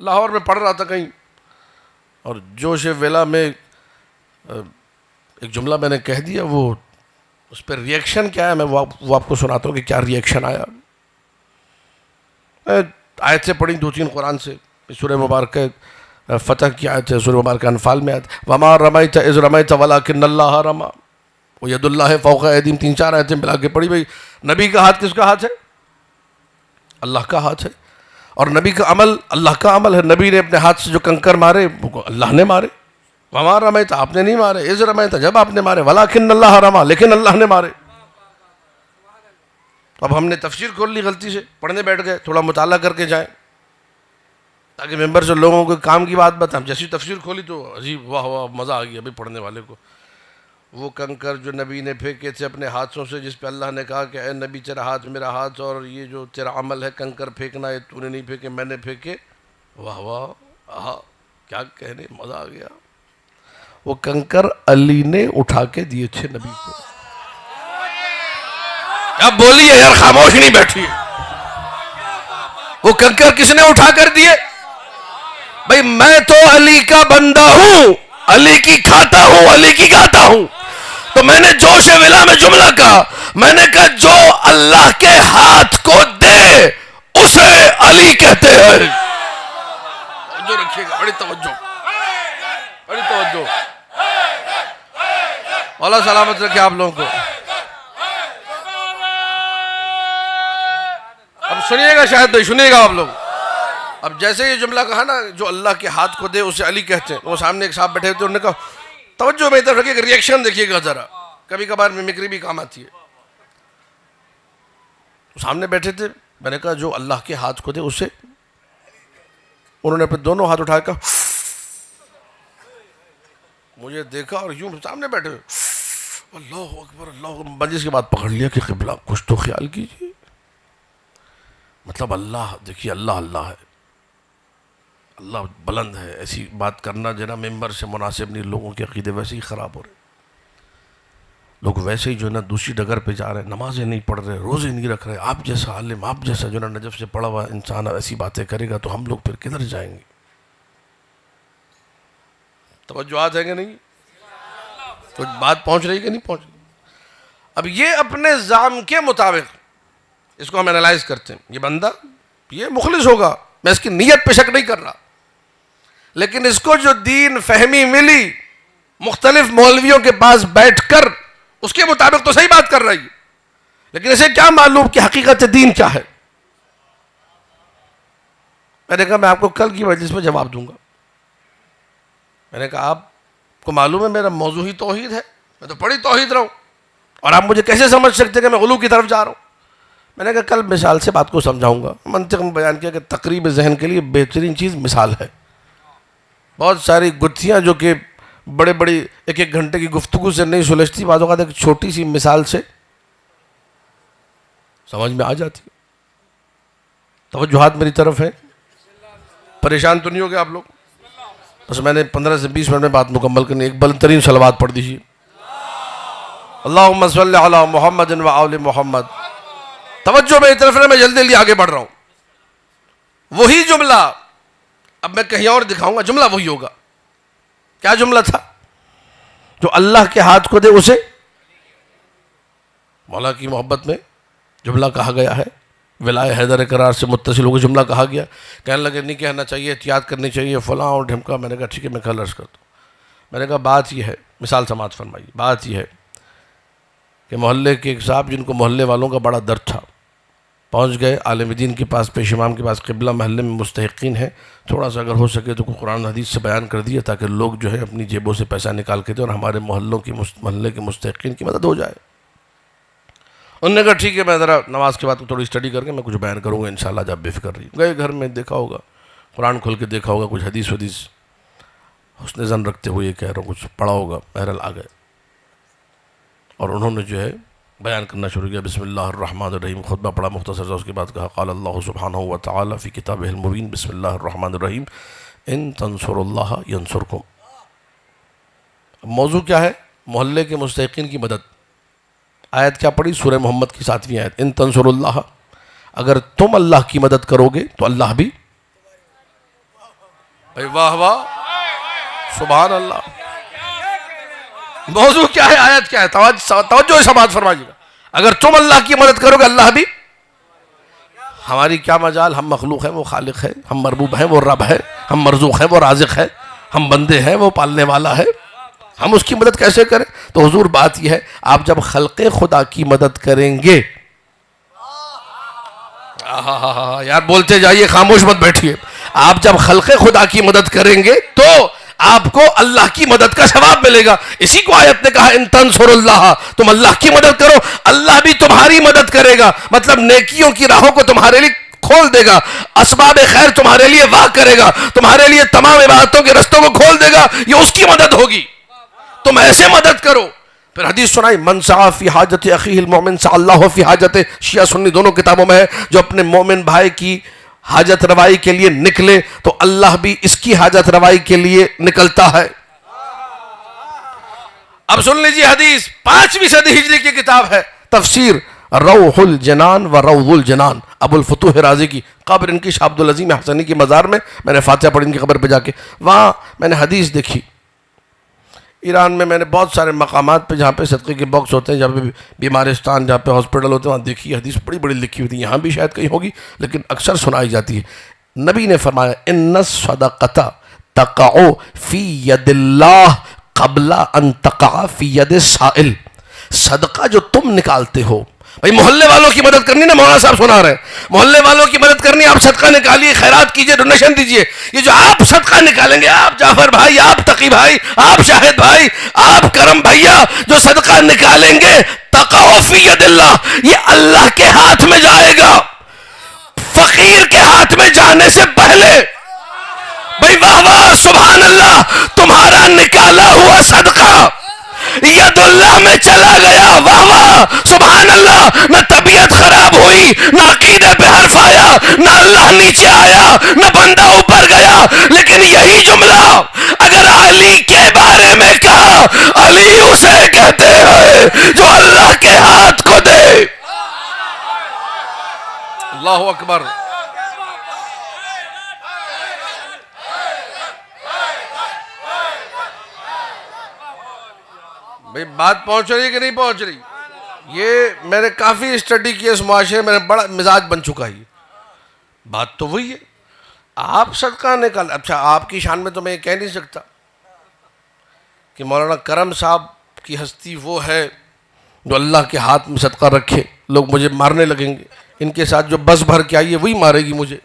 لاہور میں پڑھ رہا تھا کہیں، اور جوش ویلا میں ایک جملہ میں نے کہہ دیا، وہ اس پہ ریئیکشن کیا ہے میں وہ آپ کو سناتا ہوں کہ کیا ریئیکشن آیا. آیت سے پڑھی 2-3 قرآن سے، سورہ مبارکہ فتح کی آیت ہے، سورہ مبارکہ انفال میں آیت وَمَا رَمَيْتَ إِذْ رَمَيْتَ وَلَكِنَّ اللَّهَ رَمَى وَيَدُ اللَّهِ فَوْقَ أَيْدِيهِمْ 3-4 آیتیں ملا کے پڑھی. بھائی نبی کا ہاتھ کس کا ہاتھ ہے؟ اللہ کا ہاتھ ہے. اور نبی کا عمل اللہ کا عمل ہے. نبی نے اپنے ہاتھ سے جو کنکر مارے وہ اللہ نے مارے. وَمَا رَمَيْتَ آپ نے نہیں مارے، إِذْ رَمَيْتَ جب آپ نے مارے، وَلَكِنَّ اللَّهَ رَمَى لیکن اللہ نے مارے. اب ہم نے تفسیر کھول لی غلطی سے، پڑھنے بیٹھ گئے، تھوڑا مطالعہ کر کے جائیں تاکہ ممبر سے لوگوں کو کام کی بات بتائیں. جیسی تفسیر کھولی تو عجیب، واہ واہ مزہ آ گیا بھائی پڑھنے والے کو. وہ کنکر جو نبی نے پھینکے تھے اپنے ہاتھوں سے، جس پہ اللہ نے کہا کہ اے نبی تیرا ہاتھ میرا ہاتھ، اور یہ جو تیرا عمل ہے کنکر پھینکنا، یہ تو نے نہیں پھینکے میں نے پھینکے. واہ واہ آہا کیا کہنے، مزہ آ گیا. وہ کنکر علی نے اٹھا کے دیے تھے نبی کو. اب بولیے یار، خاموش نہیں بیٹھی. وہ کنکر کس نے اٹھا کر دیے؟ بھئی میں تو علی کا بندہ ہوں، علی کی کھاتا ہوں، علی کی گاتا ہوں. تو میں نے جوش ولا میں جملہ کہا، میں نے کہا جو اللہ کے ہاتھ کو دے اسے علی کہتے ہیں. توجہ رکھیے گا، بڑی توجہ، بڑی توجہ. اللہ سلامت رکھے آپ لوگوں کو. اب سنیے گا، شاید نہیں سنیے گا آپ لوگ. اب جیسے یہ جملہ کہا نا، جو اللہ کے ہاتھ کو دے اسے علی کہتے ہیں، وہ سامنے ایک صاحب بیٹھے تھے، انہوں نے کہا توجہ میری طرف رکھیے کہ ریئیکشن دیکھیے گا ذرا، کبھی کبھار ممکری بھی کام آتی ہے. سامنے بیٹھے تھے، میں نے کہا جو اللہ کے ہاتھ کو دے اسے، انہوں نے اپنے دونوں ہاتھ اٹھا کر مجھے دیکھا اور یوں سامنے بیٹھے اللہ اکبر اللہ اکبر. مجلس کے بعد پکڑ لیا کہ قبلہ کچھ تو خیال کیجیے. مطلب اللہ دیکھیے، اللہ اللہ ہے، اللہ بلند ہے. ایسی بات کرنا جو ہے نا ممبر سے مناسب نہیں. لوگوں کے عقیدے ویسے ہی خراب ہو رہے، لوگ ویسے ہی جو ہے نا دوسری ڈگر پہ جا رہے ہیں، نمازیں نہیں پڑھ رہے، روزے نہیں رکھ رہے. آپ جیسا عالم، آپ جیسا جو ہے نا نجف سے پڑھا ہوا انسان ایسی باتیں کرے گا تو ہم لوگ پھر کدھر جائیں گے؟ توجہات ہیں کہ نہیں؟ کچھ بات پہنچ رہی کہ نہیں پہنچ رہی؟ اب یہ اپنے زعم کے مطابق اس کو ہم انالائز کرتے ہیں. یہ بندہ یہ مخلص ہوگا، میں اس کی نیت پہ شک نہیں کر رہا، لیکن اس کو جو دین فہمی ملی مختلف مولویوں کے پاس بیٹھ کر، اس کے مطابق تو صحیح بات کر رہی ہے، لیکن اسے کیا معلوم کہ حقیقت دین کیا ہے. میں نے کہا میں آپ کو کل کی مجلس میں جواب دوں گا. میں نے کہا آپ کو معلوم ہے میرا موضوع ہی توحید ہے، میں تو پڑھی توحید رہا ہوں، اور آپ مجھے کیسے سمجھ سکتے کہ میں غلو کی طرف جا رہا ہوں؟ میں نے کہا کل مثال سے بات کو سمجھاؤں گا. منطق میں بیان کیا کہ تقریب ذہن کے لیے بہترین چیز مثال ہے. بہت ساری گتھیاں جو کہ بڑے بڑی 1-1 گھنٹے کی گفتگو سے نہیں سلجھتی، بعض اوقات ایک چھوٹی سی مثال سے سمجھ میں آ جاتی. توجہات میری طرف ہے، پریشان تو نہیں ہو گے آپ لوگ؟ بس میں نے 15 سے 20 منٹ میں بات مکمل کرنی. ایک بلند ترین صلوات پڑھ دیجیے. اللہم صلی علی محمد و آل محمد. توجہ میری طرف ہے، میں جلدی جلدی آگے بڑھ رہا ہوں. وہی جملہ اب میں کہیں اور دکھاؤں گا، جملہ وہی ہوگا. کیا جملہ تھا؟ جو اللہ کے ہاتھ کو دے اسے مولا کی محبت میں جملہ کہا گیا ہے. ولائے حیدر قرار سے متصل ہو کے جملہ کہا گیا. کہنے لگے نہیں کہنا چاہیے، احتیاط کرنی چاہیے، فلاں اور ڈھمکا. میں نے کہا ٹھیک ہے میں کل عرض کرتا ہوں. میں نے کہا بات یہ ہے، مثال سماعت فرمائیے. بات یہ ہے کہ محلے کے ایک صاحب جن کو محلے والوں کا بڑا درد تھا، پہنچ گئے عالم دین کے پاس، پیش امام کے پاس. قبلہ محلے میں مستحقین ہیں، تھوڑا سا اگر ہو سکے تو قرآن حدیث سے بیان کر دیا تاکہ لوگ جو ہے اپنی جیبوں سے پیسہ نکال کے دیں اور ہمارے محلے کے مستحقین کی مدد ہو جائے. انہوں نے کہا ٹھیک ہے، میں ذرا نماز کے بعد تھوڑی اسٹڈی کر کے میں کچھ بیان کروں گا انشاءاللہ، جب بے فکر رہی. گئے گھر میں، دیکھا ہوگا قرآن کھول کے دیکھا ہوگا، کچھ حدیث حسن زن رکھتے ہوئے یہ کہہ رہا ہوں، کچھ پڑھا ہوگا. بہرحال آ گئے اور انہوں نے جو ہے بیان کرنا شروع کیا. بسم اللہ الرحمن الرحیم. خطبہ پڑھا مختصر سا، اس کے بعد کہا قال اللہ سبحانہ وتعالی فی کتابہ المبین بسم اللہ الرحمن الرحیم ان تنصروا اللہ ینصرکم. موضوع کیا ہے؟ محلے کے مستحقین کی مدد. آیت کیا پڑھی؟ سورہ محمد کی 7ویں آیت. ان تنصروا اللہ، اگر تم اللہ کی مدد کرو گے تو اللہ بھی. بھائی واہ واہ، سبحان اللہ. موضوع کیا ہے، آیت کیا ہے؟ توجہ سماعت فرمائیے گا. اگر تم اللہ کی مدد کرو گے اللہ بھی. ہماری کیا مجال، ہم مخلوق ہیں وہ خالق ہے، ہم مربوب ہیں وہ رب ہے، ہم مرزوق ہیں وہ رازق ہے، ہم بندے ہیں وہ پالنے والا ہے. ہم اس کی مدد کیسے کریں؟ تو حضور بات یہ ہے، آپ جب خلق خدا کی مدد کریں گے، یار بولتے جائیے، خاموش مت بیٹھیے. آپ جب خلق خدا کی مدد کریں گے تو آپ کو اللہ کی مدد کا ثواب ملے گا. اسی کو آیت نے کہا ان تنصروا اللہ، تم اللہ کی مدد کرو اللہ بھی تمہاری مدد کرے گا. مطلب نیکیوں کی راہوں کو تمہارے لیے کھول دے گا، اسباب خیر تمہارے لیے واہ کرے گا، تمہارے لیے تمام عبادتوں کے رستوں کو کھول دے گا. یہ اس کی مدد ہوگی، تم ایسے مدد کرو. پھر حدیث سنائی، من سعی فی حاجت اخیہ المؤمن سعی اللہ فی حاجت. شیعہ سنی دونوں کتابوں میں ہے، جو اپنے مومن بھائی کی حاجت روائی کے لیے نکلے تو اللہ بھی اس کی حاجت روائی کے لیے نکلتا ہے. اب سن لیجیے حدیث، 5ویں صدی ہجری کی کتاب ہے، تفسیر روح الجنان و روض الجنان، ابو الفتوح رازی کی. قبر ان کی شاہ عبد العظیم حسنی کی مزار میں نے فاتحہ پڑھی ان کی قبر پہ جا کے. وہاں میں نے حدیث دیکھی. ایران میں نے بہت سارے مقامات پہ جہاں پہ صدقے کے باکس ہوتے ہیں، جہاں پہ بیمارستان، جہاں پہ ہاسپٹل ہوتے ہیں، وہاں دیکھی حدیث بڑی بڑی لکھی ہوئی تھی. یہاں بھی شاید کہیں ہوگی لیکن اکثر سنائی جاتی ہے. نبی نے فرمایا ان الصدقۃ تقع فی ید اللہ قبل ان تقع فی ید السائل. صدقہ جو تم نکالتے ہو، بھائی محلے والوں کی مدد کرنی نا، مولانا صاحب سنا رہے ہیں، محلے والوں کی مدد کرنی، آپ صدقہ نکالیے، خیرات کیجئے، ڈونیشن دیجئے. یہ جو آپ صدقہ نکالیں گے، آپ جعفر بھائی، آپ تقی بھائی، آپ شاہد بھائی، آپ کرم بھیا، جو صدقہ نکالیں گے تقع فی ید اللہ، یہ اللہ کے ہاتھ میں جائے گا. فقیر کے ہاتھ میں جانے سے پہلے، بھائی واہ واہ سبحان اللہ، تمہارا نکالا ہوا صدقہ ید اللہ میں چلا گیا. واہ واہ سبحان اللہ. نہ طبیعت خراب ہوئی، نہ عقیدے پہ حرف آیا، نہ اللہ نیچے آیا، نہ بندہ اوپر گیا. لیکن یہی جملہ اگر علی کے بارے میں کہا، علی اسے کہتے ہیں جو اللہ کے ہاتھ کو دے. اللہ اکبر. بھئی بات پہنچ رہی ہے کہ نہیں پہنچ رہی؟ یہ میں نے کافی اسٹڈی کی اس معاشرے میں، بڑا مزاج بن چکا ہے. بات تو وہی ہے، آپ صدقہ نکال. اچھا آپ کی شان میں تو میں یہ کہہ نہیں سکتا کہ مولانا کرم صاحب کی ہستی وہ ہے جو اللہ کے ہاتھ میں صدقہ رکھے. لوگ مجھے مارنے لگیں گے، ان کے ساتھ جو بس بھر کے آئی ہے وہی مارے گی مجھے.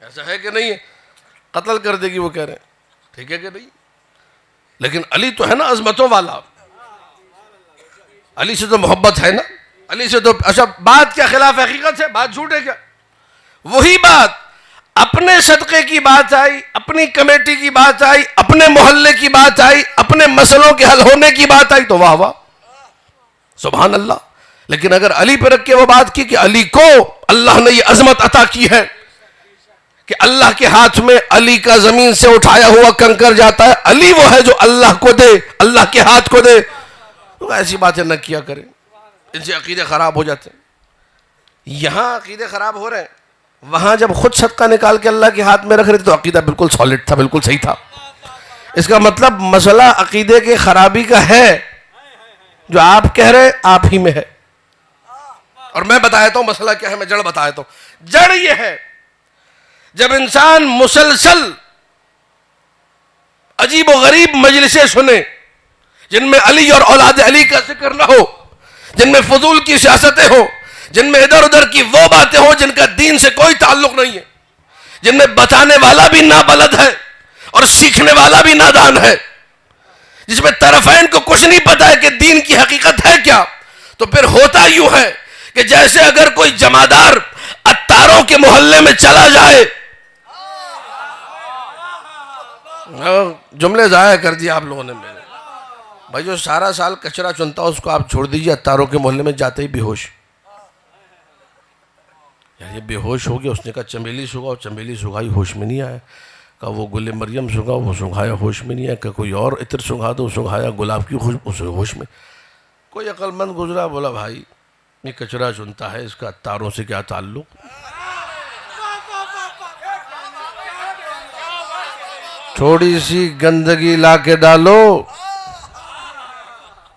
ایسا ہے کہ نہیں ہے؟ قتل کر دے گی وہ کہہ رہے ہیں، ٹھیک ہے کہ نہیں؟ لیکن علی تو ہے نا عظمتوں والا، علی سے تو محبت ہے نا، علی سے تو. اچھا بات کیا خلاف حقیقت ہے؟ بات جھوٹ ہے کیا؟ وہی بات، اپنے صدقے کی بات آئی، اپنی کمیٹی کی بات آئی، اپنے محلے کی بات آئی، اپنے مسئلوں کے حل ہونے کی بات آئی تو واہ واہ سبحان اللہ. لیکن اگر علی پہ رکھ کے وہ بات کی کہ علی کو اللہ نے یہ عظمت عطا کی ہے کہ اللہ کے ہاتھ میں علی کا زمین سے اٹھایا ہوا کنکر جاتا ہے، علی وہ ہے جو اللہ کو دے، اللہ کے ہاتھ کو دے، تو ایسی باتیں نہ کیا کریں، ان سے عقیدے خراب ہو جاتے ہیں. یہاں عقیدے خراب ہو رہے ہیں، وہاں جب خود صدقہ نکال کے اللہ کے ہاتھ میں رکھ رہے تھے تو عقیدہ بالکل سالڈ تھا، بالکل صحیح تھا. اس کا مطلب مسئلہ عقیدے کے خرابی کا ہے، جو آپ کہہ رہے آپ ہی میں ہے. اور میں بتایا ہوں مسئلہ کیا ہے، میں جڑ بتایا ہوں. جڑ یہ ہے، جب انسان مسلسل عجیب و غریب مجلسیں سنے جن میں علی اور اولاد علی کا ذکر نہ ہو، جن میں فضول کی سیاستیں ہوں، جن میں ادھر ادھر کی وہ باتیں ہوں جن کا دین سے کوئی تعلق نہیں ہے، جن میں بتانے والا بھی نابلد ہے اور سیکھنے والا بھی نادان ہے، جس میں طرفین کو کچھ نہیں پتا ہے کہ دین کی حقیقت ہے کیا، تو پھر ہوتا یوں ہے کہ جیسے اگر کوئی جمادار عطاروں کے محلے میں چلا جائے. جملے ضائع کر دیا آپ لوگوں نے میرے. بھائی جو سارا سال کچرا چنتا اس کو آپ چھوڑ دیجئے، عطاروں کے محلے میں جاتے ہی بے ہوش. یار یہ بے ہوش ہو گیا. اس نے کہا چمیلی سگاؤ، چمیلی سگائی، ہوش میں نہیں آیا. کہا وہ گل مریم سگاؤ، وہ سگایا، ہوش میں نہیں آیا. کہ کوئی اور عطر سگا دو، سگایا گلاب کی خوشبو، اس ہوش میں. کوئی عقل مند گزرا، بولا بھائی یہ کچرا چنتا ہے، اس کا عطاروں سے کیا تعلق؟ تھوڑی سی گندگی لا کے ڈالو،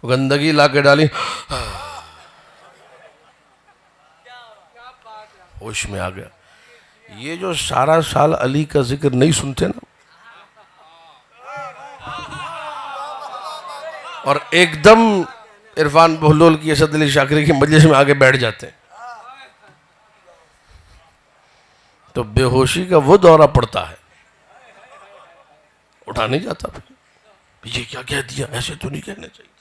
گندگی لا کے ڈالی، ہوش میں آ گیا۔ یہ جو سارا سال علی کا ذکر نہیں سنتے نا، اور ایک دم عرفان بہلول کی، اسد علی شاکری کی مجلس میں آگے بیٹھ جاتے ہیں، تو بے ہوشی کا وہ دورہ پڑتا ہے، اٹھا نہیں جاتا۔ پھر یہ کیا کہہ دیا، ایسے تو نہیں کہنا چاہیے۔